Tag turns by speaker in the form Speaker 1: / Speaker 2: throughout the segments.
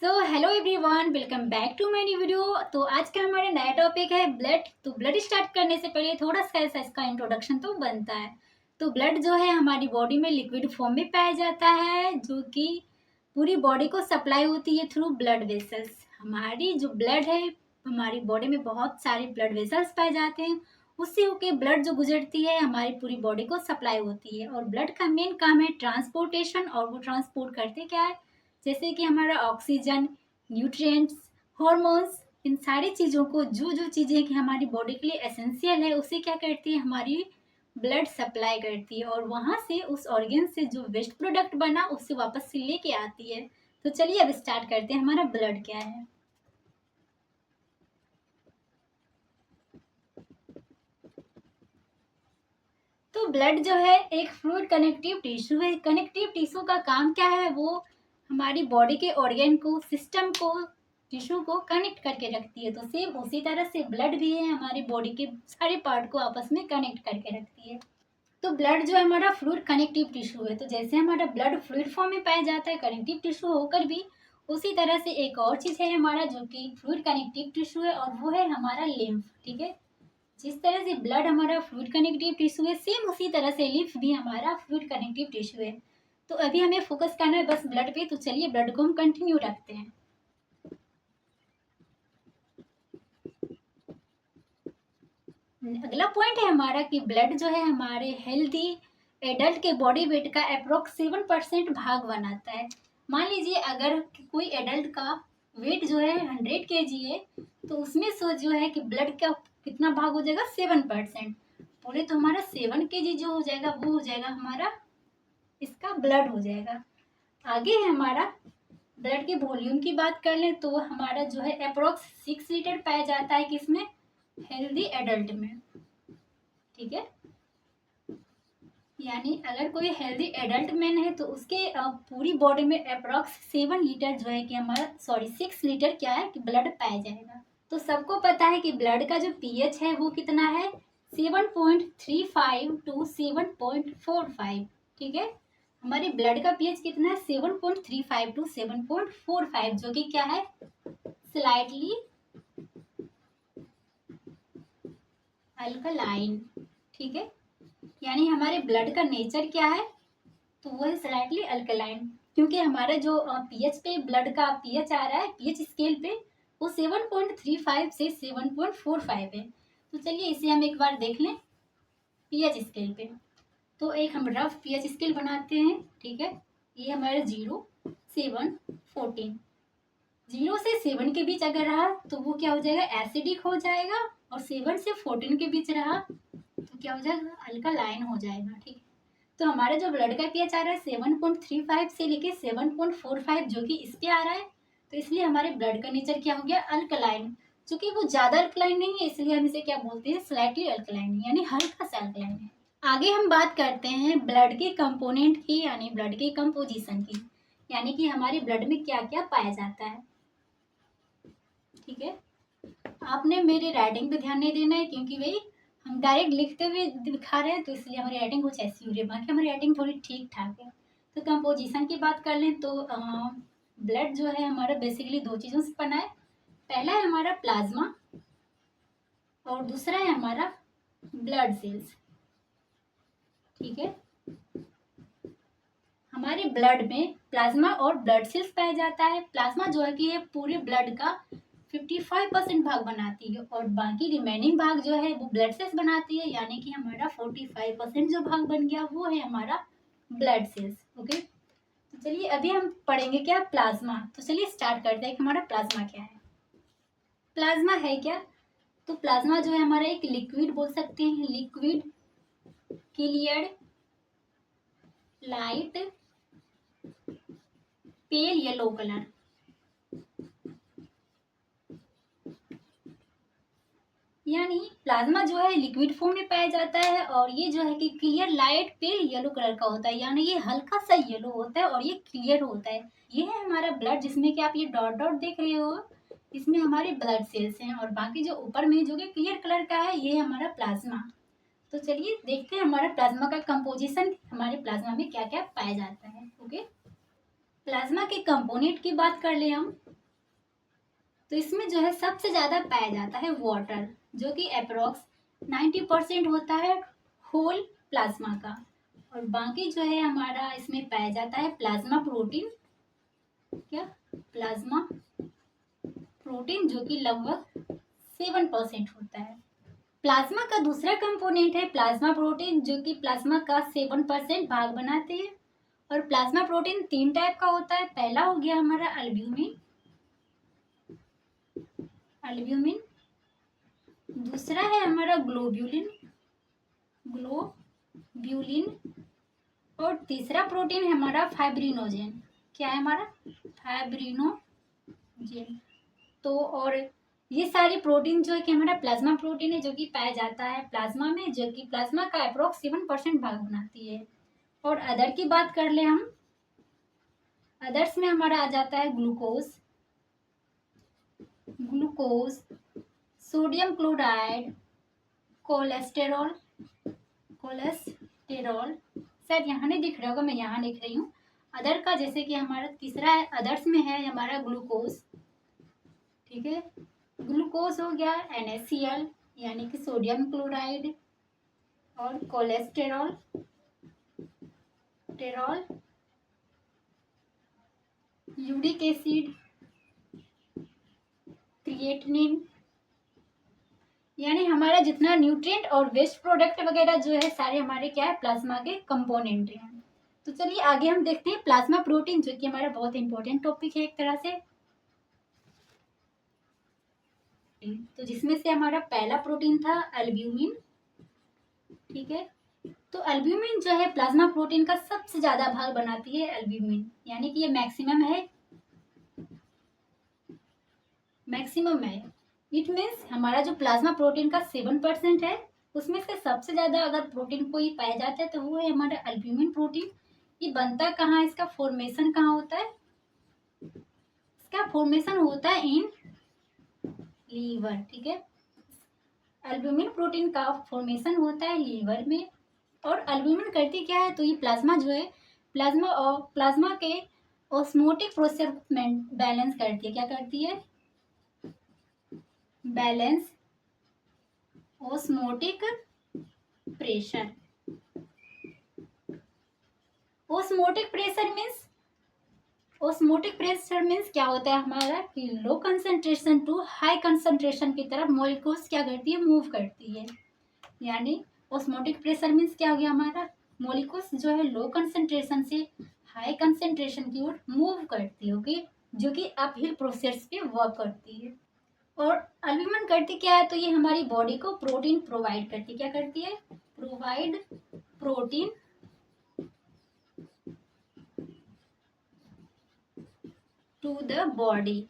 Speaker 1: Hello everyone, welcome back to my new video. तो आज का हमारा नया टॉपिक है ब्लड। तो ब्लड स्टार्ट करने से पहले थोड़ा सा ऐसा इसका इंट्रोडक्शन तो बनता है। तो ब्लड जो है हमारी बॉडी में लिक्विड फॉर्म में पाया जाता है, जो कि पूरी बॉडी को सप्लाई होती है थ्रू ब्लड वेसल्स। हमारी जो ब्लड है, हमारी बॉडी में बहुत सारे ब्लड वेसल्स पाए जाते हैं। उससे होके ब्लड जो गुजरती है हमारी पूरी बॉडी को सप्लाई होती है। और ब्लड का मेन काम है ट्रांसपोर्टेशन, और वो ट्रांसपोर्ट करते क्या है, जैसे कि हमारा ऑक्सीजन, न्यूट्रिएंट्स, हॉर्मोन्स, इन सारी चीज़ों को जो जो चीज़ें कि हमारी बॉडी के लिए एसेंशियल है उसे क्या करती है, हमारी ब्लड सप्लाई करती है। और वहाँ से उस ऑर्गन से जो वेस्ट प्रोडक्ट बना उससे वापस से लेके आती है। तो चलिए अब स्टार्ट करते हैं, हमारा ब्लड क्या है। तो ब्लड जो है एक फ्लूइड कनेक्टिव टिश्यू है। कनेक्टिव टिश्यू का काम क्या है, वो हमारी बॉडी के ऑर्गन को, सिस्टम को, टिश्यू को कनेक्ट करके रखती है। तो सेम उसी तरह से ब्लड भी है, हमारी बॉडी के सारे पार्ट को आपस में कनेक्ट करके रखती है। तो ब्लड जो है हमारा फ्लूइड कनेक्टिव टिश्यू है। तो जैसे हमारा ब्लड फ्लूइड फॉर्म में पाया जाता है कनेक्टिव टिश्यू होकर भी, उसी तरह से एक और चीज़ है हमारा जो कि फ्लूइड कनेक्टिव टिश्यू है, और वो है हमारा लिम्फ। ठीक है, जिस तरह से ब्लड हमारा फ्लूइड कनेक्टिव टिश्यू है, सेम उसी तरह से लिम्फ भी हमारा फ्लूइड कनेक्टिव टिश्यू है। तो अभी हमें फोकस करना है बस ब्लड पे। तो चलिए ब्लड को हम कंटिन्यू रखते हैं। अगला पॉइंट है हमारा कि ब्लड जो है हमारे हेल्दी एडल्ट के बॉडी वेट का अप्रोक्स 7% भाग बनाता है। मान लीजिए अगर कोई एडल्ट का वेट जो है 100 kg है, तो उसमें से जो है कि ब्लड का कितना भाग हो जाएगा, 7%। बोले तो हमारा 7 kg जो हो जाएगा वो हो जाएगा हमारा इसका ब्लड हो जाएगा। आगे है हमारा ब्लड के वॉल्यूम की बात कर लें तो हमारा जो है अप्रोक्स 6 लीटर पाया जाता है किसमें, हेल्दी एडल्ट में। ठीक है, यानी अगर कोई हेल्दी एडल्ट मैन है तो उसके पूरी बॉडी में अप्रोक्स 7 लीटर जो है कि हमारा 6 लीटर क्या है कि ब्लड पाया जाएगा। तो सबको पता है कि ब्लड का जो पीएच है वो कितना है, 7.35 टू 7.45। ठीक है, हमारे ब्लड का पीएच कितना है, 7.35 टू 7.45, जो कि क्या है, स्लाइटली अल्कलाइन। ठीक है, यानी हमारे ब्लड का नेचर क्या है, तो वो है स्लाइटली अल्कलाइन। क्योंकि हमारा जो पीएच पे ब्लड का पीएच आ रहा है, पीएच स्केल पे वो 7.35 से 7.45 है। तो चलिए इसे हम एक बार देख लें पीएच स्केल पे। तो एक हम रफ पीएच स्केल बनाते हैं। ठीक है, ये हमारा 0, 7, 14। 0 से 7 के बीच अगर रहा तो वो क्या हो जाएगा, एसिडिक हो जाएगा। और 7 से 14 के बीच रहा तो क्या हो जाएगा, अल्कलाइन हो जाएगा। ठीक है, तो हमारा जो ब्लड का पीएच आ रहा है 7.35 से लेके 7.45, जो कि इस पे आ रहा है। तो इसलिए हमारे ब्लड का नेचर क्या हो गया, अल्कलाइन। चूंकि वो ज्यादा अल्कलाइन नहीं है इसलिए हम इसे क्या बोलते हैं, स्लाइटली अल्कलाइन, यानी हल्का सा अल्कलाइन है। आगे हम बात करते हैं ब्लड के कंपोनेंट की, यानी ब्लड के कंपोजिशन की, यानी कि हमारे ब्लड में क्या क्या पाया जाता है। ठीक है, आपने मेरे राइटिंग पे ध्यान नहीं देना है, क्योंकि भाई हम डायरेक्ट लिखते हुए दिखा रहे हैं, तो इसलिए हमारी राइटिंग कुछ ऐसी हो रही है। बाकी हमारी राइटिंग थोड़ी ठीक ठाक है। तो कंपोजिशन की बात कर लें तो ब्लड जो है हमारा बेसिकली दो चीज़ों से बना है। पहला है हमारा प्लाज्मा, और दूसरा है हमारा ब्लड सेल्स। ठीक है, हमारे ब्लड में प्लाज्मा और ब्लड सेल्स पाया जाता है। प्लाज्मा जो है कि ये पूरे ब्लड का 55% भाग बनाती है, और बाकी रिमेनिंग भाग जो है वो ब्लड सेल्स बनाती है, यानी कि हमारा 45% जो भाग बन गया वो है हमारा ब्लड सेल्स। ओके, तो चलिए अभी हम पढ़ेंगे क्या, प्लाज्मा। तो चलिए स्टार्ट करते हैं कि हमारा प्लाज्मा क्या है। प्लाज्मा है क्या, तो प्लाज्मा जो है हमारा एक लिक्विड बोल सकते हैं, liquid cleared light pale yellow colour. यानी प्लाज्मा जो है लिक्विड फॉर्म में पाया जाता है, और ये जो है कि clear light pale yellow colour का होता है, यानी ये हल्का सा येलो होता है और ये क्लियर होता है। ये है हमारा ब्लड, जिसमें कि आप ये डॉट डॉट देख रहे हो, इसमें हमारे ब्लड सेल्स हैं। और बाकी जो ऊपर में जो कि क्लियर कलर का है, ये है हमारा प्लाज्मा। तो चलिए देखते हैं हमारा प्लाज्मा का कंपोजिशन, हमारे प्लाज्मा में क्या क्या पाया जाता है। ओके, प्लाज्मा के कंपोनेंट की बात कर ले हम, तो इसमें जो है सबसे ज़्यादा पाया जाता है वाटर, जो कि अप्रोक्स 90% होता है होल प्लाज्मा का। और बाकी जो है हमारा इसमें पाया जाता है प्लाज्मा प्रोटीन, क्या प्लाज्मा प्रोटीन, जो कि लगभग 7% होता है। प्लाज्मा का दूसरा कंपोनेंट है प्लाज्मा प्रोटीन, जो कि प्लाज्मा का 7% भाग बनाते हैं। और प्लाज्मा प्रोटीन 3 टाइप का होता है। पहला हो गया हमारा अल्ब्यूमिन, अल्ब्यूमिन। दूसरा है हमारा ग्लोब्यूलिन, ग्लोब्यूलिन। और तीसरा प्रोटीन है हमारा फाइब्रिनोजेन। क्या है हमारा? फाइब्रिनोजेन। तो और ये सारी प्रोटीन जो है कि हमारा प्लाज्मा प्रोटीन है, जो कि पाया जाता है प्लाज्मा में, जो कि प्लाज्मा का अप्रोक्स 7% भाग बनाती है। और अदर की बात कर ले हम, अदर्स में हमारा आ जाता है glucose, glucose, sodium chloride, cholesterol, cholesterol. शायद यहाँ नहीं दिख रहा होगा, मैं यहाँ लिख रही हूँ अदर का। जैसे कि हमारा तीसरा है अदर्स में है हमारा ग्लूकोज, ठीक है। ग्लूकोज हो गया NaCl यानी कि सोडियम क्लोराइड, और कोलेस्टेरॉल, टेरॉल, यूरिक एसिड, क्रिएटिनिन। यानी हमारा जितना न्यूट्रिएंट और वेस्ट प्रोडक्ट वगैरह जो है सारे हमारे क्या है प्लाज्मा के कंपोनेंट हैं। तो चलिए आगे हम देखते हैं प्लाज्मा प्रोटीन, जो कि हमारा बहुत इंपॉर्टेंट टॉपिक है एक तरह से। तो जिसमें से हमारा पहला प्रोटीन था अल्ब्यूमिन, ठीक है। तो अल्ब्यूमिन जो है प्लाज्मा प्रोटीन का सबसे ज्यादा भाग बनाती है अल्ब्यूमिन, यानी कि ये मैक्सिमम है, मैक्सिमम है। इट मीन्स हमारा जो प्लाज्मा प्रोटीन का 7% है, उसमें से सबसे ज्यादा अगर प्रोटीन कोई पाया जाता है तो वो है हमारा अल्ब्यूमिन प्रोटीन। ये बनता कहाँ है, इसका फॉर्मेशन कहाँ होता है? इसका फॉर्मेशन होता है इन लीवर, ठीक है। अल्ब्यूमिन प्रोटीन का फॉर्मेशन होता है लीवर में। और अल्ब्यूमिन करती क्या है, तो ये प्लाज्मा जो है, प्लाज्मा और प्लाज्मा के ऑस्मोटिक प्रोसेस बैलेंस करती है। क्या करती है? Balance osmotic pressure. Osmotic pressure means, osmotic pressure means क्या होता है हमारा कि low concentration to high concentration की तरफ मॉलिक्यूल्स क्या करती है, मूव करती है। यानी ऑस्मोटिक प्रेशर मीन्स क्या हो गया हमारा, मॉलिक्यूल्स जो है लो कंसंट्रेशन से हाई कंसंट्रेशन की ओर मूव करती होगी, जो कि अपहिल प्रोसेस पे वर्क करती है। और अल्ब्यूमिन करती क्या है, तो ये हमारी बॉडी को प्रोटीन प्रोवाइड करती है। क्या करती है? Provide protein to the body.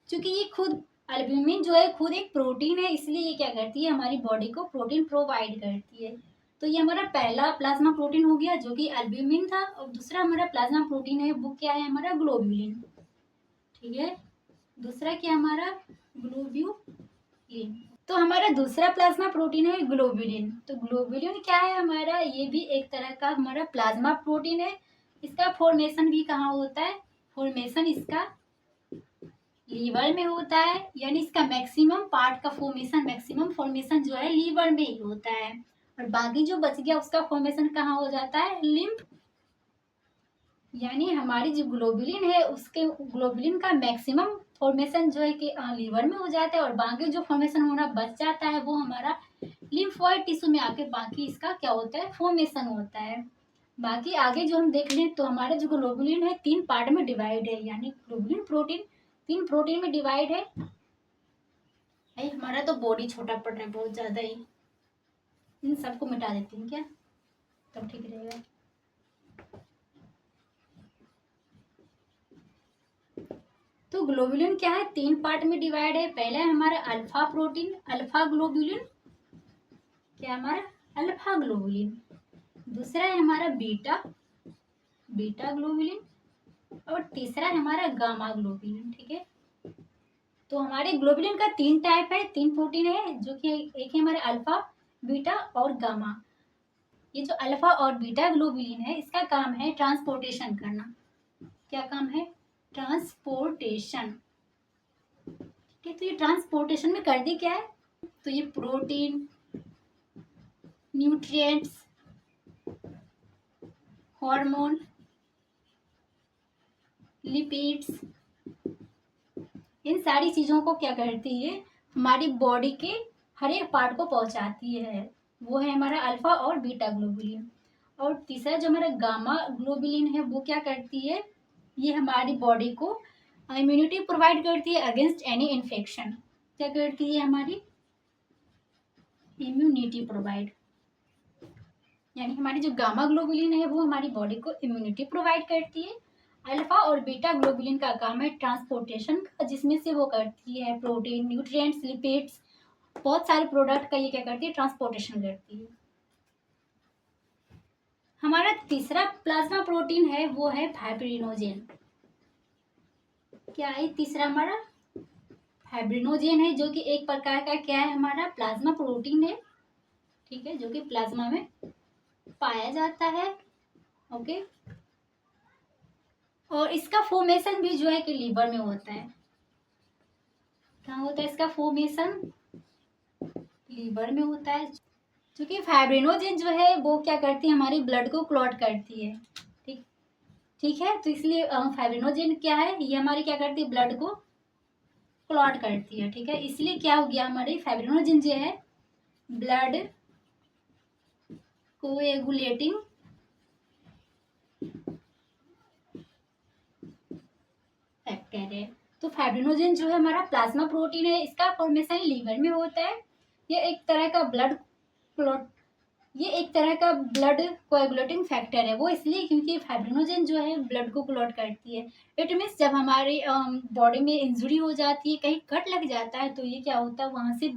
Speaker 1: क्योंकि ये खुद अल्ब्यूमिन जो है खुद एक प्रोटीन है, इसलिए ये क्या करती है, हमारी बॉडी को प्रोटीन प्रोवाइड करती है। तो ये हमारा पहला प्लाज्मा प्रोटीन हो गया, जो कि अल्ब्यूमिन था। और दूसरा हमारा प्लाज्मा प्रोटीन है वो क्या है, हमारा ग्लोब्यूलिन, ठीक है। दूसरा क्या हमारा, ग्लोब्यूलिन। तो हमारा दूसरा प्लाज्मा प्रोटीन है ग्लोब्यूलिन। तो ग्लोब्यूलिन क्या है हमारा, ये भी एक तरह का हमारा प्लाज्मा प्रोटीन है। इसका फॉर्मेशन भी कहाँ होता है, फॉर्मेशन इसका लीवर में होता है। यानी इसका मैक्सिमम पार्ट का फॉर्मेशन, मैक्सिमम फॉर्मेशन जो है लीवर में ही होता है। और बाकी जो बच गया उसका फॉर्मेशन कहाँ हो जाता है, लिम्फ। यानी हमारी जो ग्लोबुलिन है उसके ग्लोबुलिन का मैक्सिमम फॉर्मेशन जो है कि लीवर में हो जाता है। और बाकी जो फॉर्मेशन होना बच जाता है वो हमारा लिम्फोइड टिश्यू में आके बाकी इसका क्या होता है, फॉर्मेशन होता है। बाकी आगे जो हम देख लें तो हमारा जो ग्लोबुलिन है 3 पार्ट में डिवाइड है। यानी ग्लोबुलिन प्रोटीन 3 प्रोटीन में डिवाइड है। हमारा तो बॉडी छोटा पड़ रहा है बहुत ज़्यादा ही, इन सबको मिटा देती हूँ क्या, तब ठीक रहेगा। तो ग्लोबुलिन क्या है, 3 पार्ट में डिवाइड है। पहला है हमारा अल्फा प्रोटीन, अल्फा ग्लोबुलिन, क्या हमारा अल्फा ग्लोबुलिन। दूसरा है हमारा बीटा, बीटा ग्लोबुलिन। और तीसरा है हमारा गामा ग्लोबुलिन, ठीक है। तो हमारे ग्लोबुलिन का 3 टाइप है, 3 प्रोटीन है, जो कि एक है हमारा अल्फा, बीटा और गामा। ये जो अल्फा और बीटा ग्लोबुलिन है इसका काम है ट्रांसपोर्टेशन करना। क्या काम है, ट्रांसपोर्टेशन, ठीक ओके, तो ये ट्रांसपोर्टेशन में कर दी क्या है, तो ये प्रोटीन, न्यूट्रिएंट्स, हार्मोन, लिपिड्स, इन सारी चीज़ों को क्या करती है, हमारी बॉडी के हर एक पार्ट को पहुंचाती है। वो है हमारा अल्फा और बीटा ग्लोबुलिन। और तीसरा जो हमारा गामा ग्लोबुलिन है वो क्या करती है, ये हमारी बॉडी को इम्यूनिटी प्रोवाइड करती है अगेंस्ट एनी इन्फेक्शन। क्या करती है, हमारी इम्यूनिटी प्रोवाइड, यानी हमारी जो गामा ग्लोबुलिन है वो हमारी बॉडी को इम्यूनिटी प्रोवाइड करती है। अल्फा और बीटा ग्लोबुलिन का काम है ट्रांसपोर्टेशन का, जिसमें से वो करती है प्रोटीन, न्यूट्रिएंट्स, लिपिड्स, बहुत सारे प्रोडक्ट का ये क्या करती है, ट्रांसपोर्टेशन करती है। हमारा तीसरा प्लाज्मा प्रोटीन है वो है फाइब्रिनोजेन। क्या है तीसरा हमारा, फाइब्रिनोजेन है, जो कि एक प्रकार का क्या है, हमारा प्लाज्मा प्रोटीन है, ठीक है, जो कि प्लाज्मा में पाया जाता है। ओके, और इसका फॉर्मेशन भी जो है कि लीवर में होता है। कहाँ होता है इसका फॉर्मेशन, लीवर में होता है। क्योंकि फाइब्रिनोजेन जो है वो क्या करती है, हमारी ब्लड को क्लॉट करती है। ठीक ठीक है, तो इसलिए फाइब्रिनोजेन क्या है, ये हमारी क्या करती है, ब्लड को क्लॉट करती है। ठीक है, इसलिए क्या हो गया, हमारी फाइब्रिनोजेन जो है ब्लड कोएगुलेटिंग फैक्टर है। तो फाइब्रिनोजेन जो है हमारा प्लाज्मा प्रोटीन है, इसका फॉर्मेशन लीवर में होता है। ये एक तरह का ब्लड क्लॉट, ये एक तरह का ब्लड कोएगुलेटिंग फैक्टर है। वो इसलिए क्योंकि फाइब्रिनोजेन जो है ब्लड को क्लॉट करती है। इट मीन्स जब हमारे बॉडी में इंजुरी हो जाती है, कहीं कट लग जाता है, तो ये क्या होता है, वहाँ से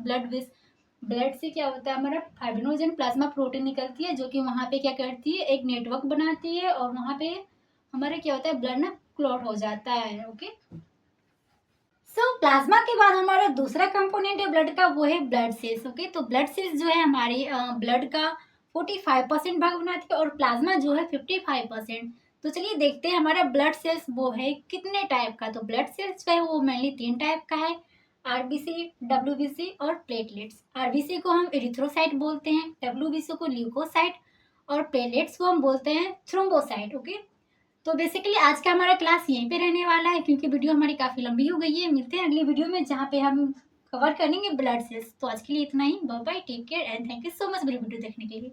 Speaker 1: ब्लड से क्या होता है, हमारा फाइब्रिनोजेन प्लाज्मा प्रोटीन निकलती है, जो कि वहाँ पे क्या करती है, एक नेटवर्क बनाती है, और वहाँ पे हमारे क्या होता है, ब्लड ना क्लॉट हो जाता है। ओके, प्लाज्मा के बाद हमारा दूसरा कंपोनेंट है ब्लड का, वो है ब्लड सेल्स। ओके, तो ब्लड सेल्स जो है हमारी ब्लड का 45% भाग बनाती है, और प्लाज्मा जो है 55%। तो चलिए देखते हैं हमारा ब्लड सेल्स वो है कितने टाइप का। तो ब्लड सेल्स जो है वो मेनली 3 टाइप का है, आरबीसी, डब्ल्यूबीसी और प्लेटलेट्स। आरबीसी को हम एरिथ्रोसाइट बोलते हैं, डब्ल्यूबीसी को ल्यूकोसाइट, और प्लेटलेट्स को हम बोलते हैं थ्रोम्बोसाइट। ओके, तो बेसिकली आज का हमारा क्लास यहीं पे रहने वाला है, क्योंकि वीडियो हमारी काफ़ी लंबी हो गई है। मिलते हैं अगली वीडियो में, जहाँ पे हम कवर करेंगे ब्लड सेल्स। तो आज के लिए इतना ही, bye bye, take care and thank you so much मेरी वीडियो देखने के लिए।